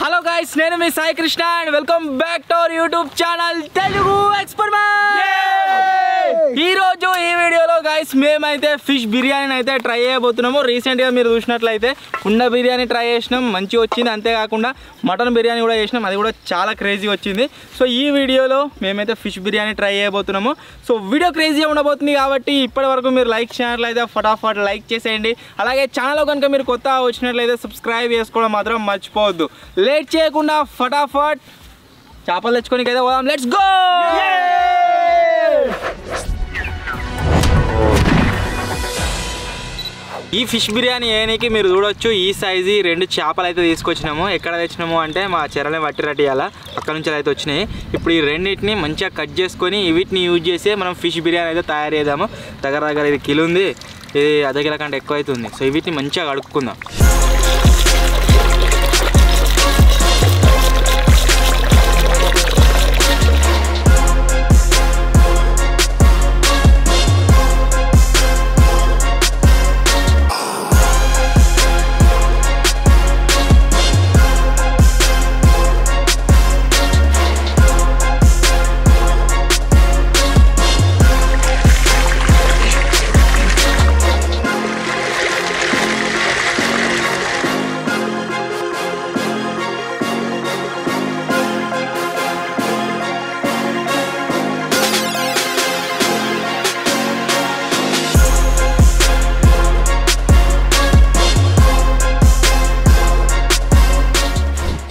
Hello guys, నేను మీ Sai Krishna and welcome back to our YouTube channel Telugu experiment. ఈ రోజు ఈ వీడియోలో గైస్ మేమైతే ఫిష్ బిర్యానీ అయితే ట్రై చేయబోతున్నాము. రీసెంట్గా మీరు చూసినట్లయితే కుండ బిర్యానీ ట్రై చేసినాం, మంచిగా వచ్చింది. అంతేకాకుండా మటన్ బిర్యానీ కూడా చేసినాం, అది కూడా చాలా క్రేజీ వచ్చింది. సో ఈ వీడియోలో మేమైతే ఫిష్ బిర్యానీ ట్రై చేయబోతున్నాము. సో వీడియో క్రేజీగా ఉండబోతుంది కాబట్టి ఇప్పటి వరకు మీరు లైక్ చేసినట్లయితే ఫటాఫట్ లైక్ చేసేయండి. అలాగే ఛానల్లో కనుక మీరు కొత్త వచ్చినట్లయితే సబ్స్క్రైబ్ చేసుకోవడం మాత్రం మర్చిపోవద్దు. లేట్ చేయకుండా ఫటాఫట్ చేపలు తెచ్చుకోనికి అయితే పోదాం. Let's go. ఈ ఫిష్ బిర్యానీ వేయడానికి మీరు చూడొచ్చు, ఈ సైజు 2 చేపలు అయితే తీసుకొచ్చినాము. ఎక్కడ తెచ్చినాము అంటే మా చెరలే వట్టిరట్టియాల అక్కడ నుంచి అయితే వచ్చినాయి. ఇప్పుడు ఈ రెండింటిని మంచిగా కట్ చేసుకొని వీటిని యూజ్ చేసి మనం ఫిష్ బిర్యానీ అయితే తయారు చేద్దాము. దగ్గర ఇది కిలో ఉంది, ఇది అర్ధ కిలో కంటే ఎక్కువ అవుతుంది. సో వీటిని మంచిగా కడుక్కుందాం.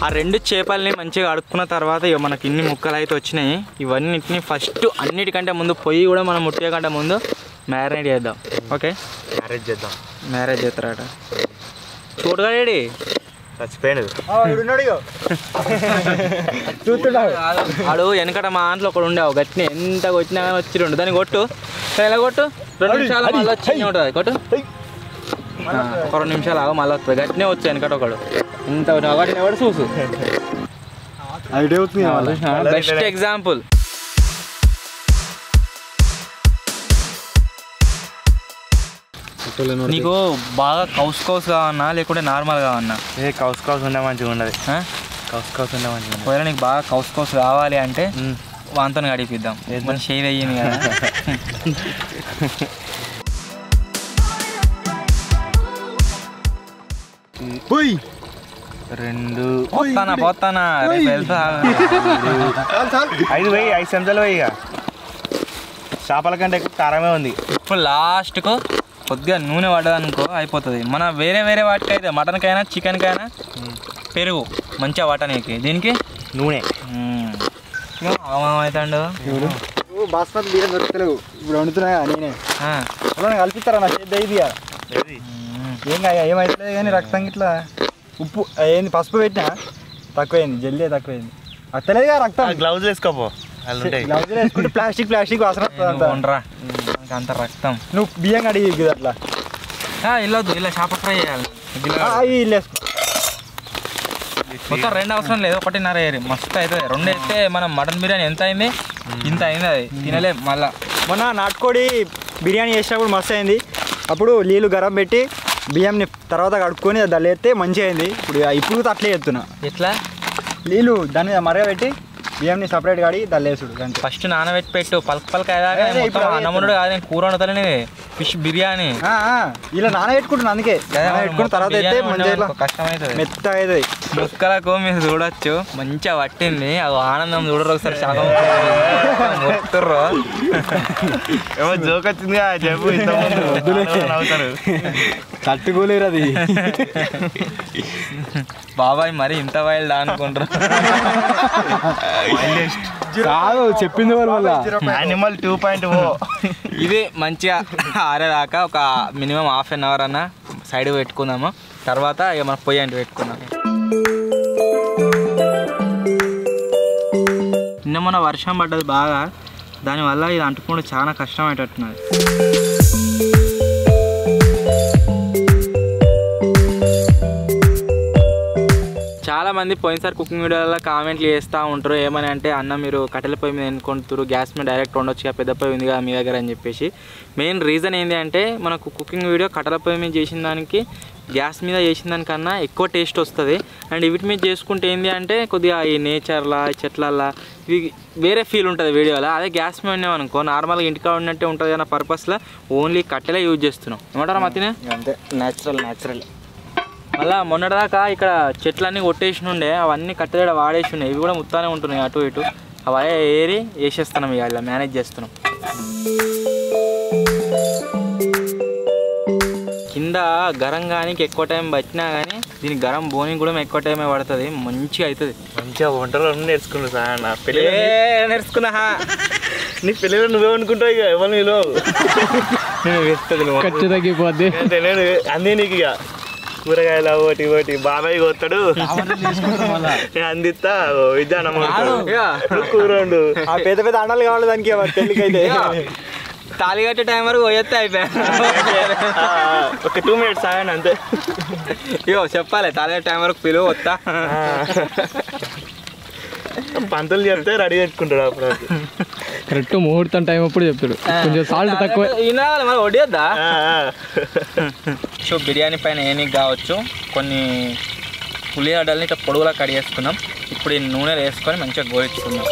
ఆ 2 చేపల్ని మంచిగా అడుక్కున్న తర్వాత ఇక మనకి ఇన్ని ముక్కలు అయితే వచ్చినాయి. ఇవన్నిటిని ఫస్ట్ అన్నిటికంటే ముందు పొయ్యి కూడా మనం ముట్టే కంటే ముందు మ్యారినేట్ చేద్దాం. ఓకే, మ్యారేజ్ చేస్తారట. చూడగాడి చచ్చిపోయాడు ఆడు వెనకట మా దాంట్లో ఒకడు ఉండేవు గట్టిని ఎంత కొట్టినా కానీ వచ్చిండు. దాన్ని కొట్టు, ఎలా కొట్టు, 2 నిమిషాలు మళ్ళీ వచ్చి ఉంటుంది. కొట్టు, ఒక 2 నిమిషాలు ఆగ మళ్ళీ వస్తుంది. గట్టినే వచ్చు వెనకట ఒకడు. ఇంత వాటిని ఎవడు చూసు. Best example. నీకు బాగా కౌస్ కావన్నా లేకుంటే నార్మల్ కావన్నా? కౌస్ ఉండే మంచిగా ఉండదు. కౌస్ ఉండే మంచిగా. ఒకవేళ నీకు బాగా కౌస్ కావాలి అంటే వాంతో గడిపిద్దాం. మన షేర్ అయ్యింది కదా. పోయి 2 పోతానా వెళ్తా. 5 చెంచాలు పోయి. ఇక చేపల కంటే ఎక్కువ కారమే ఉంది. ఇప్పుడు లాస్ట్కు కొద్దిగా నూనె పడ్డదనుకో అయిపోతుంది. మన వేరే వాటికి అయితే మటన్కైనా చికెన్కైనా పెరుగు మంచిగా పట్టనీకి, దీనికి నూనె అవుతాడు. బాస్మతి బియ్యం దొరుకుతలేవు ఇప్పుడు, వండుతున్నా నేనే కల్పిస్తారా నా చేద్దా? ఇది ఏం ఏమైతలేదు కానీ రక్తం ఇట్లా ఉప్పు ఏంది పసుపు పెట్టినా తక్కువైంది, జల్దీ తక్కువైంది. అత్తలేదుగా రక్తం. గ్లౌజ్ వేసుకోపో. గ్లౌజ్ వేసుకుంటే ప్లాస్టిక్ వాసన ఉండరా అంత రక్తం. నువ్వు బియ్యం కడిగి అట్లా వెళ్ళొద్దు, ఇలా చేప ఫ్రై చేయాలి. మొత్తం 2 అవసరం లేదు, 1.5 వేయాలి. మస్తు అవుతుంది. 2 వేస్తే మనం మటన్ బిర్యానీ ఎంత అయింది, ఇంత అయింది. అది తినలేం. మళ్ళా మొన్న నాటుకోడి బిర్యానీ చేసినప్పుడు మస్తు అయింది. అప్పుడు నీళ్ళు గరం పెట్టి బియ్యంని తర్వాత కడుక్కొని దాన్ని వేస్తే మంచిగా అయింది. ఇప్పుడు అట్లే చేస్తున్నా. ఎట్లా? నీళ్ళు దాని మీద మరగబెట్టి బియ్యంని సపరేట్ కాడి దాన్ని వేసుడు. ఫస్ట్ నానబెట్టి పెట్టు, పలక అన్నముడు కాదు. నేను కూర వండుతానే ఫిష్ బిర్యానీ ఇలా నానబెట్టుకుంటున్నా. అందుకే నానబెట్టుకున్న తర్వాత అయితే మంచిగా కష్టమవుతుంది, మెత్త అవుతుంది. ముక్కలకు మీరు చూడొచ్చు మంచిగా పట్టింది. అది ఆనందం చూడరు ఒకసారి. శాఖం మొత్తుర్రు ఏమో జోక్ వచ్చింది చెప్పు. తట్టుకోలేరు అది. బాబాయ్ మరి ఇంత వైల్డ్ అనుకుంటారు. చెప్పింది వల్ల యానిమల్ 2.0. ఇది మంచిగా ఆరేదాకా ఒక మినిమం ½ an hour అన్న సైడ్ పెట్టుకుందాము. తర్వాత ఇక మనం పొయ్యి అంటే పెట్టుకుందాం. నిన్న మన వర్షం పడ్డది బాగా, దానివల్ల ఇది అంటుకుంటే చాలా కష్టమయ్యేటట్టున్నది. చాలా మంది పోయినసారి కుకింగ్ వీడియోలలో కామెంట్లు చేస్తూ ఉంటారు ఏమని అంటే అన్న మీరు కట్టెల పొయ్యి మీద ఎన్నుకుంటారు గ్యాస్ మీద డైరెక్ట్ ఉండొచ్చు పెద్ద పొయ్యి ఉంది కదా మీ దగ్గర అని చెప్పేసి. మెయిన్ రీజన్ ఏంటి అంటే మనకు కుకింగ్ వీడియో కట్టెల పొయ్యి మీద చేసిన దానికి గ్యాస్ మీద చేసిన దానికన్నా ఎక్కువ టేస్ట్ వస్తుంది. అండ్ వీటి మీద చేసుకుంటే ఏంటి అంటే కొద్దిగా ఈ నేచర్లా చెట్లల్లా ఇవి వేరే ఫీల్ ఉంటుంది వీడియోలో. అదే గ్యాస్ మీద అనుకో నార్మల్గా ఇంటికాడ ఉన్నట్టే ఉంటుంది అన్న పర్పస్లో ఓన్లీ కట్టెలే యూజ్ చేస్తున్నాం. ఏమంటారా మతినే? అంతే న్యాచురల్. మళ్ళీ మొన్నటిదాకా ఇక్కడ చెట్లన్నీ కొట్టేసి ఉండే అవన్నీ కట్టెల వాడేసి ఉన్నాయి. ఇవి కూడా ముత్తానే ఉంటున్నాయి అటు ఇటు. అవి ఏరి వేసేస్తున్నాం ఇక ఇలా మేనేజ్ చేస్తున్నాం. కింద గరం కానీ ఎక్కువ టైం పట్టినా కానీ దీనికి గరం బోని కూడా ఎక్కువ టైమే పడుతుంది. మంచిగా అవుతుంది. మంచిగా వంటలు నేర్చుకున్నా సార్. నా పెళ్ళి నేర్చుకున్నా. నీ పెళ్ళిలో నువ్వే అనుకుంటావు ఇక ఎవరు నీలో ఖర్చు తగ్గిపోద్ది. నేను అందే నీకు ఇక కూరగాయలు ఒకటి బాబాయ్ కొత్తాడు అందిస్తా విద్యానమ్మ కూర వండు. పెద్ద పెద్ద అండాలు కావాలి దానికి పెళ్ళికైతే. తాళి కట్టే టైం వరకు పోయేస్తే అయిపోయా. ఒక 2 minutes ఆగండి అంతే. ఇగో చెప్పాలి తాళి కట్టే టైం వరకు పిలువ వస్తా. పంతులు చెప్తే రెడీ పెట్టుకుంటాడు అప్పుడు. కరెక్ట్ ముహూర్తం టైం అప్పుడు చెప్తాడు. కొంచెం సాల్ట్ తక్కువ మరి వడ్డేద్దా. సో బిర్యానీ పైన ఏనికి కావచ్చు కొన్ని ఉల్లిగడ్డల్ని ఇట్లా పొడుగులా కడిగేసుకున్నాం. ఇప్పుడు ఈ నూనెలు వేసుకొని మంచిగా గోయించుకుందాం.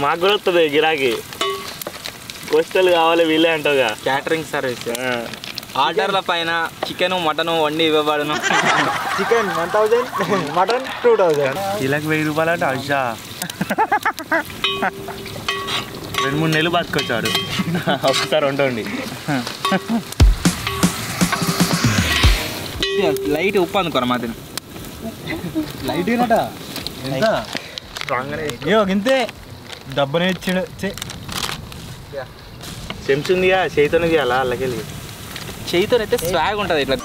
మాకు కూడా వస్తుంది గిరాకీ. కోస్టల్ కావాలి వీళ్ళే అంటావుగా. క్యాటరింగ్ సర్వీస్ ఆర్డర్ల పైన చికెన్ మటన్ వండి ఇవ్వబడును. Chicken 1000, mutton 2000. ఇలాగ 1000 రూపాయలు అంటే అజ్జా 2-3 నెలలు బతుకొచ్చాడు ఒకసారి వండండి. లైట్ ఉప్పు అనుకోరా మాది లైట్ ఇంతే డబ్బనే ఇచ్చాడు. చెంచుందిగా చేతితోనే తీయాలా అల్లకెళ్ళి. చేయితో అయితే స్వాగ్ ఉంటుంది ఇట్లా.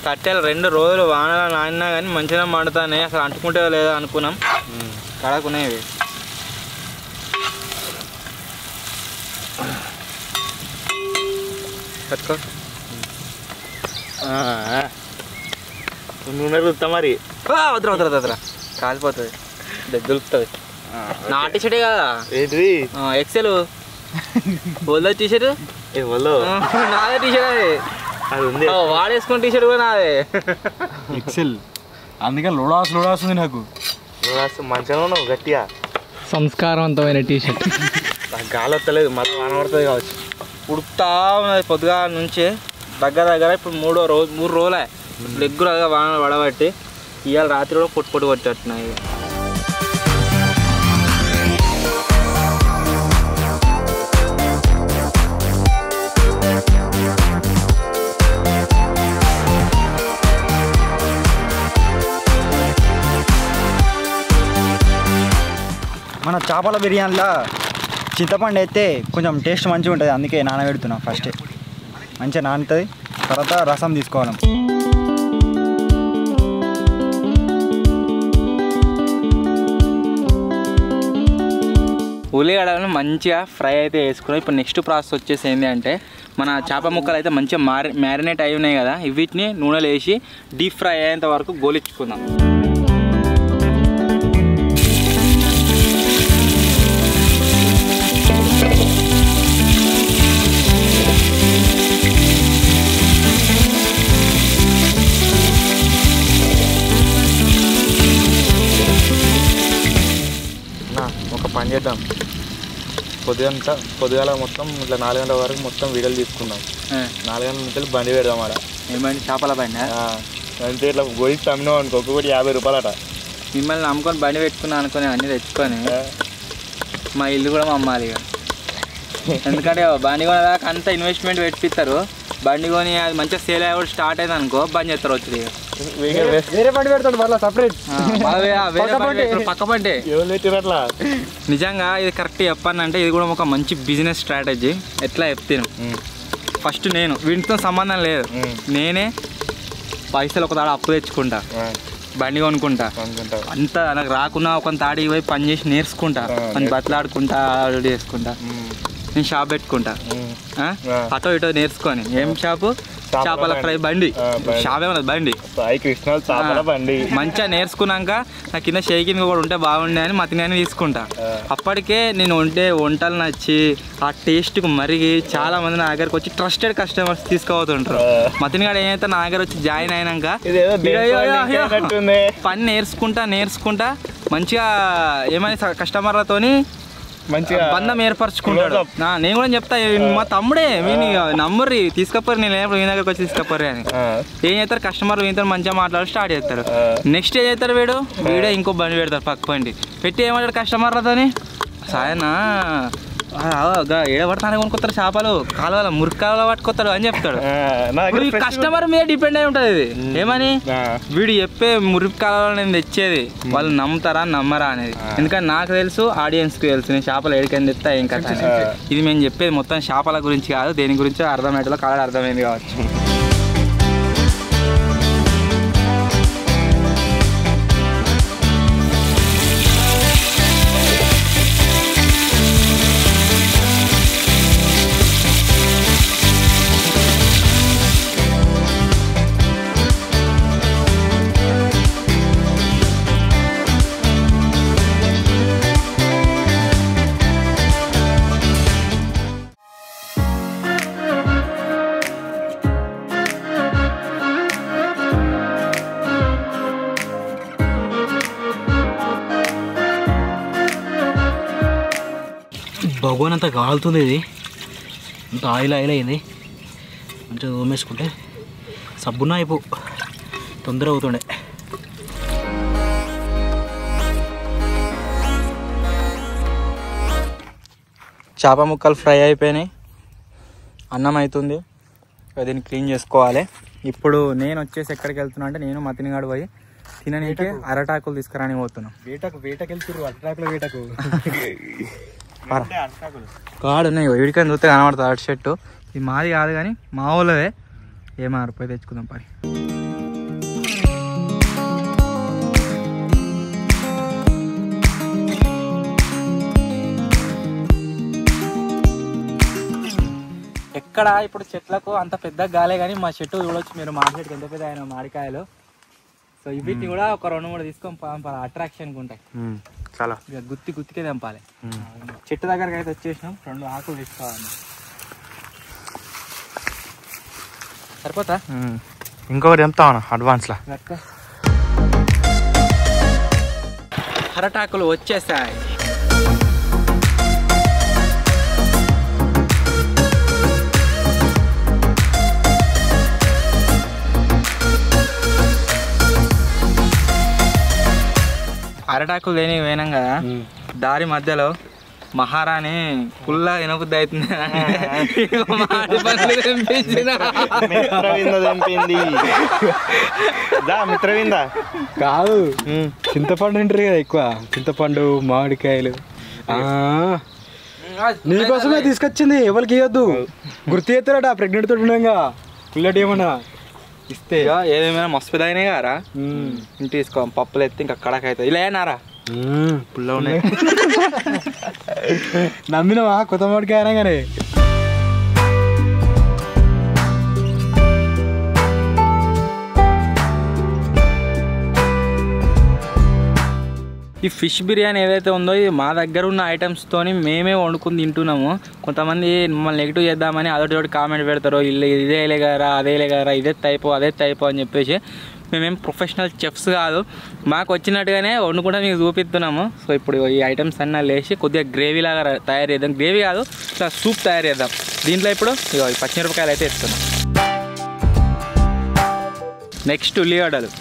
కట్టెలు 2 రోజులు వానలు నానినా కానీ మంచిగా మండుతానే. అసలు అంటుకుంటే లేదా అనుకున్నాం. కడకునేవి కట్టుకో. నూనె రుద్దా మరి. వద్దురా కాలిపోతుంది దగ్గరుతుంది. నా టీషర్టే కదా ఏంటిది ఎక్సెల్ బోల్దా టీషర్ట్ నాదే టీషర్ట్. అది ఉంది వాడేసుకున్న టీషర్ట్ కూడా నాదే ఎక్సెల్. అందుకని లోడాస్ ఉంది నాకు. మంచిగా ఉన్నావు గట్టిగా. సంస్కారవంతమైన టీషర్ట్. నాకు గాలి వస్తలేదు మొత్తం వాన పడుతుంది కావచ్చు. ఉడుకుతా ఉన్నది పొద్దుగా నుంచి దగ్గర ఇప్పుడు 3 రోజులే రెగ్యులర్గా వానలు పడబట్టి ఇవాళ రాత్రి కూడా పొట్టు కొట్టేట్టున్నాయి. మన చేపల బిర్యానీలో చింతపండు అయితే కొంచెం టేస్ట్ మంచిగా ఉంటుంది. అందుకే నానబెడుతున్నాం. ఫస్ట్ మంచిగా నానుతుంది. తర్వాత రసం తీసుకోవాలి. ఉల్లిగడ్డలను మంచిగా ఫ్రై అయితే వేసుకున్నాం. ఇప్పుడు నెక్స్ట్ ప్రాసెస్ వచ్చేసి ఏంటి అంటే మన చేప ముక్కలు అయితే మంచిగా మ్యారినేట్ అయి ఉన్నాయి కదా, వీటిని నూనెలో వేసి డీప్ ఫ్రై అయ్యేంత వరకు గోలించుకుందాం. ఒక పని చేద్దాం, పొద్దుగాల మొత్తం ఇట్లా 4 గంటల వరకు మొత్తం వీడియోలు తీసుకుందాం. 4 గంటల నుంచి బండి పెడదాం ఆడ. ఏమండి చేపల బండి అంతే ఇట్లా గోయిస్తే అమ్మినాం అనుకో ఒక్కొక్కటి 50 రూపాయలట. మిమ్మల్ని నమ్ముకొని బండి పెట్టుకున్నా అనుకుని అన్నీ తెచ్చుకొని మా ఇల్లు కూడా అమ్మాలి ఇక. ఎందుకంటే బండి కొనేదాకా అంతా ఇన్వెస్ట్మెంట్ పెట్టిస్తారు. బండి కొని అది మంచిగా సేల్ అయ్యి స్టార్ట్ అయింది అనుకో బంద్ చేస్తారు వచ్చి ఇక. వేరే బండి పెడతాడు మళ్ళీ సపరేట్ పక్క బండి ఎవరు పెట్టిరు అట్లా. నిజంగా ఇది కరెక్ట్ చెప్పానంటే ఇది కూడా ఒక మంచి బిజినెస్ స్ట్రాటజీ. ఎట్లా చెప్తాను, ఫస్ట్ నేను వీటితో సంబంధం లేదు, నేనే పైసలు ఒక దాడ అప్పు తెచ్చుకుంటా, బండి కొనుక్కుంటా అంతా నాకు రాకున్నా ఒక తాడికి పోయి పని చేసి నేర్చుకుంటా పని బతలాడుకుంటా రెడీ చేసుకుంటా నేను షాప్ పెట్టుకుంటా అటో ఇటో నేర్చుకొని ఏం షాపు చేపల ఫ్రై బండి షాప్ ఏమన్నా బండి మంచిగా నేర్చుకున్నాక నా కింద షేకింగ్ కూడా ఉంటే బాగుండే అని మతిని తీసుకుంటా అప్పటికే నేను వంటలు నచ్చి ఆ టేస్ట్కి మరిగి చాలా మంది నా దగ్గరకు వచ్చి ట్రస్టెడ్ కస్టమర్స్ తీసుకోబోతుంటారు మతిని గారు ఏమైతే నా దగ్గర వచ్చి జాయిన్ అయినాక పని నేర్చుకుంటా మంచిగా ఏమైనా కస్టమర్లతోని మంచిగా బంధం ఏర్పరచుకుంటాడు నేను కూడా చెప్తా మా తమ్ముడే వీని నమ్మర్రి తీసుకపోరు నేను లేనప్పుడు వీని దగ్గరకు వచ్చి తీసుకపోర్రి అని ఏం చేస్తారు కస్టమర్ వీనితో మంచిగా మాట్లాడి స్టార్ట్ చేస్తారు నెక్స్ట్ ఏం చేస్తారు వీడే ఇంకో బండి పెడతారు పక్క బండి పెట్టి ఏమంటారు కస్టమర్లతోని సాయనా ఏడబడతానే కొనుక్కొస్తారు చేపలు కాలువల మురికి కాలువలో పట్టుకొస్తాడు అని చెప్తాడు కస్టమర్ మీద డిపెండ్ అయి ఉంటుంది ఇది ఏమని వీడు చెప్పే మురికి కాలువలో నేను తెచ్చేది వాళ్ళు నమ్ముతారా నమ్మరా అనేది ఎందుకంటే నాకు తెలుసు ఆడియన్స్కి తెలుసు నేను చేపలు ఏడికని తెస్తా ఏం కథ ఇది మేము చెప్పేది మొత్తం చేపల గురించి కాదు దేని గురించో అర్థమయ్యేలో కాదు అర్థమైంది కావచ్చు భగవాన్ అంతా కాలుతుంది ఇది అంత ఆయిల్ అయింది మంచిగా తోమేసుకుంటే సబ్బున అయిపో తొందర అవుతుండే చేప ముక్కలు ఫ్రై అయిపోయినాయి అన్నం అవుతుంది దీన్ని క్లీన్ చేసుకోవాలి ఇప్పుడు నేను వచ్చేసి ఎక్కడికి వెళ్తున్నా అంటే నేను మతినిగాడు పోయి తిననీకే అరటాకులు తీసుకురాని పోతున్నాం వేటకి వెళ్తున్నారు అరటాకుల వేటకు కాడు ఉన్నాయి వీడికని చూస్తే కనబడుతుంది అటు షర్టు ఇది మాది కాదు కానీ మా ఊళ్ళదే ఏమారిపోయి తెచ్చుకుందాం పని ఎక్కడ ఇప్పుడు చెట్లకు అంత పెద్ద గాలే కానీ మా చెట్టు చూడొచ్చు మీరు మా చెట్టుకి ఎంత పెద్ద ఆయన మామిడికాయలు సో వీటిని కూడా ఒక 2-3 తీసుకొని పంపాలి అట్రాక్షన్కి ఉంటాయి చాలా గుత్తికే తెంపాలి చెట్టు దగ్గరకి అయితే వచ్చేసినాం 2 ఆకులు తీసుకోవాలి సరిపోతా ఇంకొకటి తెంపుతామన్నా అడ్వాన్స్లా అరటాకులు వచ్చేసాయి అరటాకులు దేనికి పోయినాం కదా దారి మధ్యలో మహారాణి పుల్ల వినబుద్ధి అవుతుంది మిత్రవింద కాదు చింతపండు తింటారు కదా ఎక్కువ చింతపండు మామిడికాయలు నీకోసమే తీసుకొచ్చింది ఎవరికి ఇవ్వద్దు గుర్తు చేస్తారట ప్రెగ్నెంట్ తోటి ఉండగా పుల్లటి ఏమన్నా ఇస్తే ఏదేమైనా మస్తు పెద్ద అయినాయి కదా ఇంటి తీసుకో పప్పులు ఎత్తి ఇంకా కడక అవుతుంది ఇలా అయినారా పుల్ల ఉన్నాయి నమ్మినవా కొత్త మామిడికాయ అనగానే ఈ ఫిష్ బిర్యానీ ఏదైతే ఉందో ఇది మా దగ్గర ఉన్న ఐటమ్స్తోని మేమే వండుకుని తింటున్నాము కొంతమంది మమ్మల్ని నెగిటివ్ చేద్దామని అదొకటి కామెంట్ పెడతారు ఇల్లు ఇదే లేగారా అదే లేగారా ఇదే టైపు అదే టైపు అని చెప్పేసి మేమేం ప్రొఫెషనల్ చెఫ్స్ కాదు మాకు వచ్చినట్టుగానే వండుకుంటా మీకు చూపిస్తున్నాము సో ఇప్పుడు ఈ ఐటమ్స్ అన్నీ లేచి కొద్దిగా గ్రేవీ లాగా తయారు చేద్దాం గ్రేవీ కాదు ఇట్లా సూప్ తయారు చేద్దాం దీంట్లో ఇప్పుడు ఇగో ఈ పచ్చిమిరపకాయలు అయితే ఇస్తున్నాం నెక్స్ట్ ఉల్లిగడ్డలు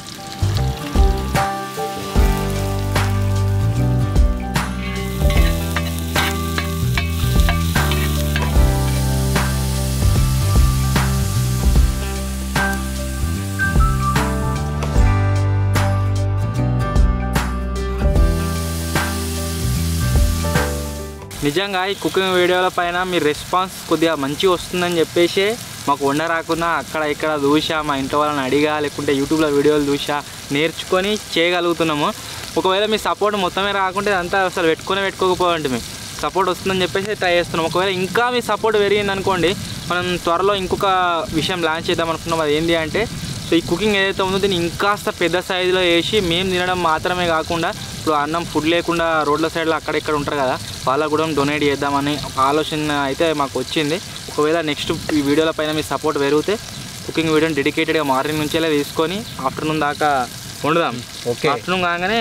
నిజంగా ఈ కుకింగ్ వీడియోల పైన మీ రెస్పాన్స్ కొద్దిగా మంచిగా వస్తుందని చెప్పేసి మాకు వండ రాకున్నా అక్కడ ఇక్కడ చూసా, మా ఇంట్లో వాళ్ళని అడిగా, లేకుంటే యూట్యూబ్లో వీడియోలు చూసా నేర్చుకొని చేయగలుగుతున్నాము. ఒకవేళ మీ సపోర్ట్ మొత్తమే రాకుంటే అంతా అసలు పెట్టుకోకపోవండి. మేము సపోర్ట్ వస్తుందని చెప్పేసి ట్రై చేస్తున్నాం. ఒకవేళ ఇంకా మీ సపోర్ట్ పెరిగింది అనుకోండి, మనం త్వరలో ఇంకొక విషయం లాంచ్ చేద్దాం అనుకున్నాం. అది ఏంటి అంటే, సో ఈ కుకింగ్ ఏదైతే ఉందో దీన్ని ఇంకాస్త పెద్ద సైజులో వేసి మేము తినడం మాత్రమే కాకుండా ఇప్పుడు అన్నం ఫుడ్ లేకుండా రోడ్ల సైడ్లో అక్కడ ఇక్కడ ఉంటారు కదా, వాళ్ళకు కూడా డొనేట్ చేద్దామని ఒక ఆలోచన అయితే మాకు వచ్చింది. ఒకవేళ నెక్స్ట్ ఈ వీడియోల పైన మీ సపోర్ట్ పెరిగితే కుకింగ్ వీడియోని డెడికేటెడ్గా మార్నింగ్ నుంచేలా తీసుకొని ఆఫ్టర్నూన్ దాకా వండుదాం. ఓకే, ఆఫ్టర్నూన్ కాగానే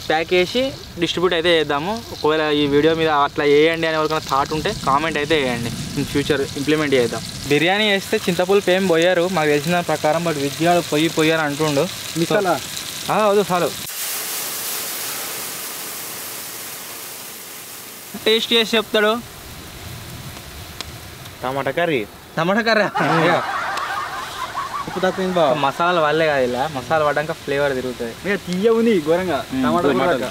ప్యాక్ చేసి డిస్ట్రిబ్యూట్ అయితే చేద్దాము. ఒకవేళ ఈ వీడియో మీద అట్లా వేయండి అని ఎవరికైనా థాట్ ఉంటే కామెంట్ అయితే వేయండి, ఇన్ ఫ్యూచర్ ఇంప్లిమెంట్ చేద్దాం. బిర్యానీ వేస్తే చింతపులుపు ఏం పోయారు మాకు తెలిసిన ప్రకారం, బట్ విద్యాడు పోయారు అంటుండు. వద్దు చాలు. టేస్ట్ చేసి చెప్తాడు. టమాటా కర్రీ ఉప్పు తక్కువ బావ. మసాలా వల్లే కాదు, ఇలా మసాలా పడ్డాక ఫ్లేవర్ తిరుగుతుంది. ఇక తీయ ఉంది ఘోరంగా టమాటా.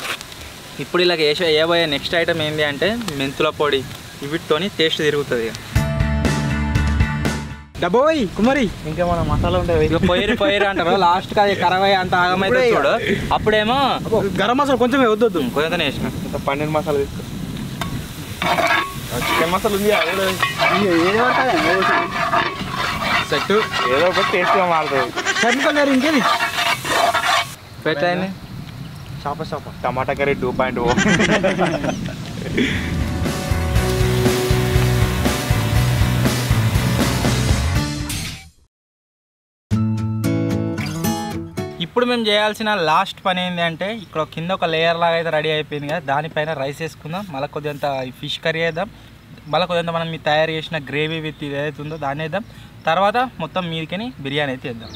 ఇప్పుడు ఇలా వేయబోయే నెక్స్ట్ ఐటమ్ ఏంటి అంటే మెంతుల పొడి. వీటితోని టేస్ట్ తిరుగుతుంది. డబ్బోయ్ కుమారి ఇంకా మన మసాలా ఉంటాయి. ఇక పోయిరు అంటారు, లాస్ట్కి అది ఖరాబ్ అయ్యి అంత ఆగమైతే చూడు. అప్పుడేమో గరం మసాలా కొంచెం వద్దు, కొంచెం వేసిన ఇంకా పన్నీర్ మసాలా తీసుకో. చికెన్ మసాలా ఉంది సెట్, ఏదో ఒకటి టేస్ట్గా మారుతుంది. చదువుకోలేరు ఇంకేది పెట్టాయని చేప టమాటా కర్రీ 2.0. ఇప్పుడు మేము చేయాల్సిన లాస్ట్ పని ఏంటి అంటే, ఇక్కడ కింద ఒక లేయర్ లాగా అయితే రెడీ అయిపోయింది కదా, దానిపైన రైస్ వేసుకుందాం. మళ్ళీ కొద్దిగా ఫిష్ కర్రీ వేద్దాం. మళ్ళీ కొద్దిగా మనం మీ తయారు చేసిన గ్రేవీ విత్ ఇది ఏదైతే ఉందో దాన్ని వేద్దాం. తర్వాత మొత్తం మీదికని బిర్యానీ అయితే వేద్దాం.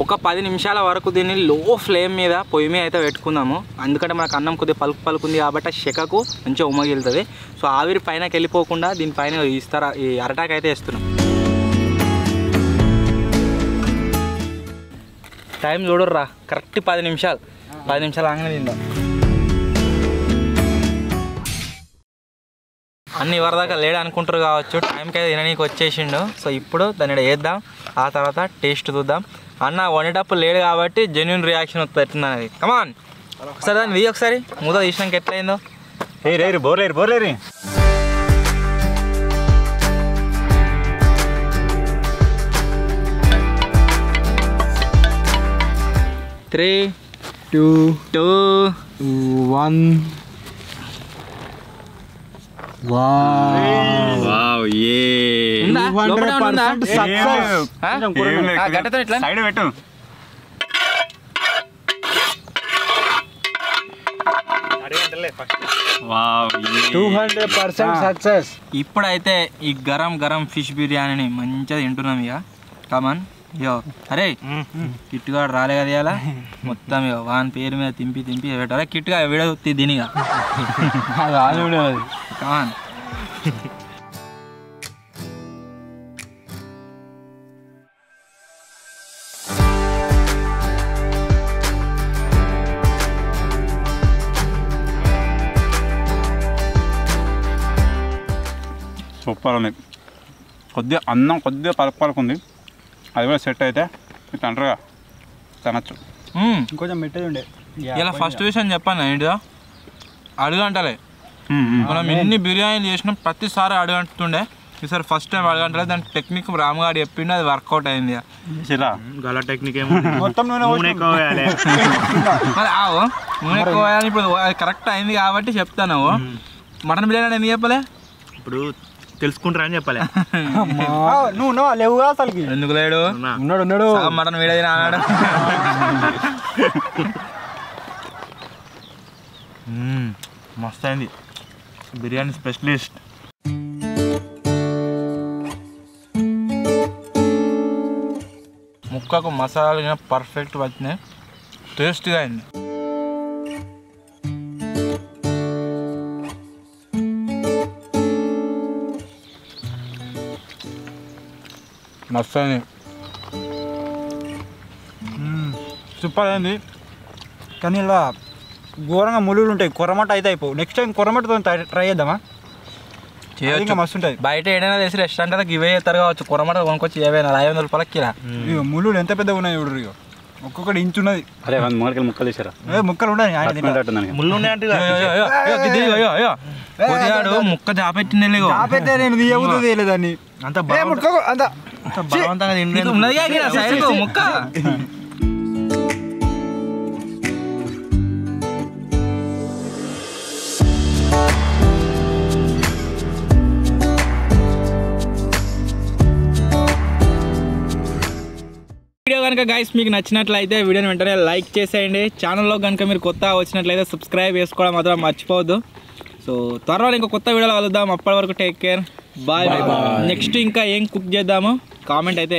ఒక 10 నిమిషాల వరకు దీన్ని లో ఫ్లేమ్ మీద పొయ్యి మీద అయితే పెట్టుకుందాము. ఎందుకంటే మనకు అన్నం కొద్దిగా పలుకుంది కాబట్టి చెక్కకు మంచిగా ఉమ్మగిలుతుంది. సో ఆవిరి పైనకి వెళ్ళిపోకుండా దీనిపైన ఈ అరటాక్ అయితే వేస్తున్నాం. టైం చూడర్రా, కరెక్ట్ 10 నిమిషాలు. 10 నిమిషాలు ఆగానే తిందాం. అన్ని వరదాకా లేడు అనుకుంటారు కావచ్చు, టైంకి అయితే తిననీకి వచ్చేసిండు. సో ఇప్పుడు దాన్ని వేద్దాం, ఆ తర్వాత టేస్ట్ చూద్దాం. అన్న వండేటప్పుడు లేడు కాబట్టి జెన్యున్ రియాక్షన్ వస్తుంది అనేది. కమాన్ ఒకసారి దాన్ని తీయ, ఒకసారి మూత తీసినాక ఎట్లయిందో. బోర్లేరు 3, 2, 1. ఇప్పుడైతే ఈ గరం ఫిష్ బిర్యానీని మంచిగా తింటున్నాం. ఇక కమాన్ యో. అరే కిట్టుగా రాలే కదా ఇలా మొత్తం ఇక వాని పేరు మీద తింపి పెట్టాలి. కిట్టుగా వీడియో దీనిగా కమాన్. సూపర్ ఉంది. కొద్దిగా అన్నం కొద్దిగా పలుకుంది, అది కూడా సెట్ అయితే మీకు అంటారుగా తినచ్చు. ఇంకొంచెం మెట్టది ఉండే. ఇలా ఫస్ట్ విషయం చెప్పాను ఏంటిదా, అడుగంటలే. మనం ఎన్ని బిర్యానీలు చేసినాం ప్రతిసారి అడుగంటుండే, ఈసారి ఫస్ట్ టైం అడగంటలేదు. దాని టెక్నిక్ రామ్గాడు చెప్పిండు, అది వర్కౌట్ అయింది. గల టెక్నిక్ మొత్తం నూనె ఎక్కువ వేయాలి. మరి ఆవు నూనె ఎక్కువ వేయాలి. ఇప్పుడు అది కరెక్ట్ అయింది కాబట్టి చెప్తాను. మటన్ బిర్యానీ ఎందుకు చెప్పలే? ఇప్పుడు తెలుసుకుంటారా అని చెప్పలే. నువ్వు లేవుగా అసలుకి. ఎందుకు లేడు? ఉన్నాడు. మటన్ వీడేది అన్నాడు. మస్తు అయింది. బిర్యానీ స్పెషలిస్ట్. ముక్కకు మసాలా పర్ఫెక్ట్ వచ్చినాయి, టేస్ట్గా అయింది. మస్తు అయింది, సూపర్ అయింది. కానీ ఇలా ఘోరంగా ములుగులు ఉంటాయి, కొరమట అయితే అయిపోవు. నెక్స్ట్ టైం కొరమటతో ట్రై చేద్దామా? ఇంకా మస్తు ఉంటుంది. బయట ఏదైనా చేసి రెస్టారెంట్ ఇవే చేస్తారు కావచ్చు, కొరమట కొనుక్కొచ్చి 500 రూపాయలకి కిరా. ములుగులు ఎంత పెద్దగా ఉన్నాయి చూడరు, ఇక ఒక్కొక్కటి ఇంచున్నది. అరే ముక్కలు తీసారా? ముక్కలు ఉన్నాయి, ముళ్ళు ఉన్నాయంటే ముక్క జాపెట్టింది, నేను తీయవుతుంది దాన్ని అంత బలవంతంగా ముక్క. వీడియో కనుక గైస్ మీకు నచ్చినట్లయితే వీడియోని వెంటనే లైక్ చేసేయండి. ఛానల్లో కనుక మీరు కొత్త వచ్చినట్లయితే సబ్స్క్రైబ్ చేసుకోవడం మాత్రం మర్చిపోవద్దు. సో త్వరలో ఇంకో కొత్త వీడియోలో కలుద్దాం. అప్పటి వరకు take care, bye bye. Next ఇంకా ఏం కుక్ చేద్దామో కామెంట్ అయితే